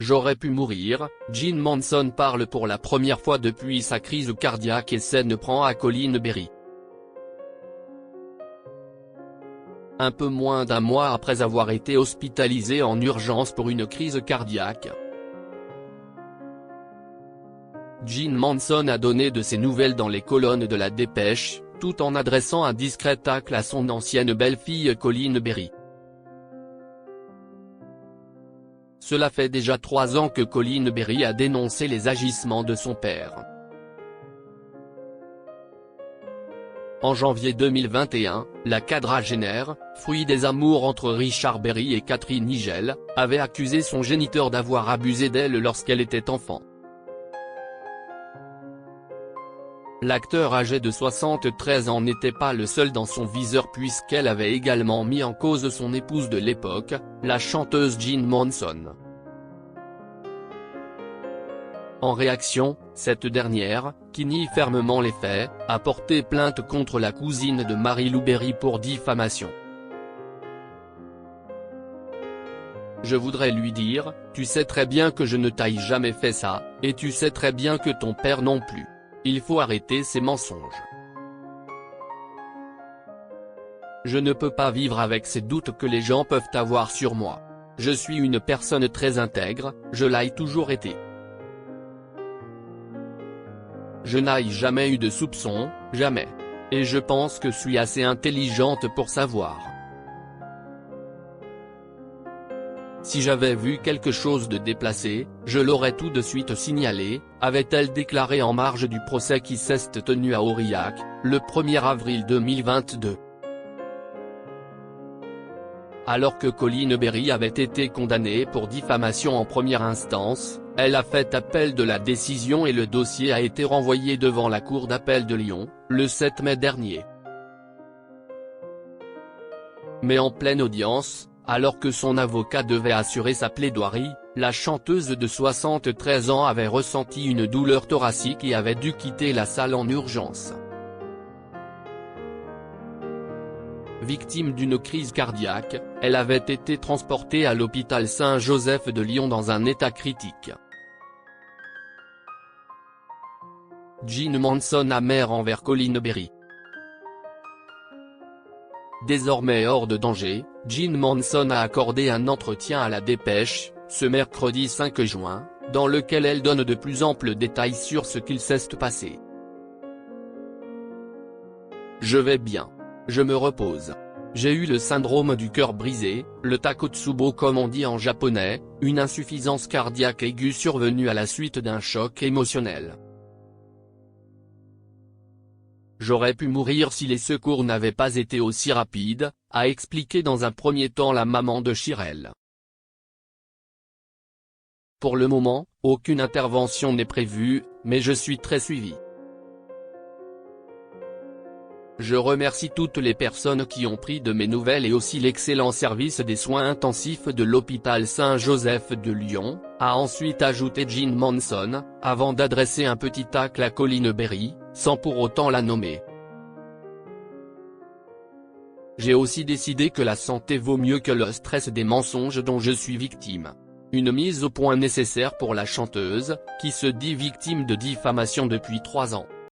J'aurais pu mourir. Jean Manson parle pour la première fois depuis sa crise cardiaque et s'en prend à Colin Berry. Un peu moins d'un mois après avoir été hospitalisé en urgence pour une crise cardiaque. Jean Manson a donné de ses nouvelles dans les colonnes de la Dépêche, tout en adressant un discret tacle à son ancienne belle-fille Colin Berry. Cela fait déjà 3 ans que Colin Berry a dénoncé les agissements de son père. En janvier 2021, la quadragénaire, fruit des amours entre Richard Berry et Catherine Nigel, avait accusé son géniteur d'avoir abusé d'elle lorsqu'elle était enfant. L'acteur âgé de 73 ans n'était pas le seul dans son viseur puisqu'elle avait également mis en cause son épouse de l'époque, la chanteuse Jean Manson. En réaction, cette dernière, qui nie fermement les faits, a porté plainte contre la cousine de Mary-Lou Berry pour diffamation. Je voudrais lui dire, tu sais très bien que je ne t'ai jamais fait ça, et tu sais très bien que ton père non plus. Il faut arrêter ces mensonges. Je ne peux pas vivre avec ces doutes que les gens peuvent avoir sur moi. Je suis une personne très intègre, je l'ai toujours été. Je n'ai jamais eu de soupçons, jamais. Et je pense que je suis assez intelligente pour savoir. Si j'avais vu quelque chose de déplacé, je l'aurais tout de suite signalé, avait-elle déclaré en marge du procès qui s'est tenu à Aurillac, le 1er avril 2022. Alors que Colin Berry avait été condamnée pour diffamation en première instance, elle a fait appel de la décision et le dossier a été renvoyé devant la Cour d'appel de Lyon, le 7 mai dernier. Mais en pleine audience, alors que son avocat devait assurer sa plaidoirie, la chanteuse de 73 ans avait ressenti une douleur thoracique et avait dû quitter la salle en urgence. Victime d'une crise cardiaque, elle avait été transportée à l'hôpital Saint-Joseph de Lyon dans un état critique. Jean Manson amer envers Colin Berry. Désormais hors de danger, Jean Manson a accordé un entretien à la Dépêche, ce mercredi 5 juin, dans lequel elle donne de plus amples détails sur ce qu'il s'est passé. Je vais bien. Je me repose. J'ai eu le syndrome du cœur brisé, le takotsubo comme on dit en japonais, une insuffisance cardiaque aiguë survenue à la suite d'un choc émotionnel. J'aurais pu mourir si les secours n'avaient pas été aussi rapides, a expliqué dans un premier temps la maman de Shirelle. Pour le moment, aucune intervention n'est prévue, mais je suis très suivi. Je remercie toutes les personnes qui ont pris de mes nouvelles et aussi l'excellent service des soins intensifs de l'hôpital Saint-Joseph de Lyon, a ensuite ajouté Jean Manson, avant d'adresser un petit tacle à Colin Berry, sans pour autant la nommer. J'ai aussi décidé que la santé vaut mieux que le stress des mensonges dont je suis victime. Une mise au point nécessaire pour la chanteuse, qui se dit victime de diffamation depuis 3 ans.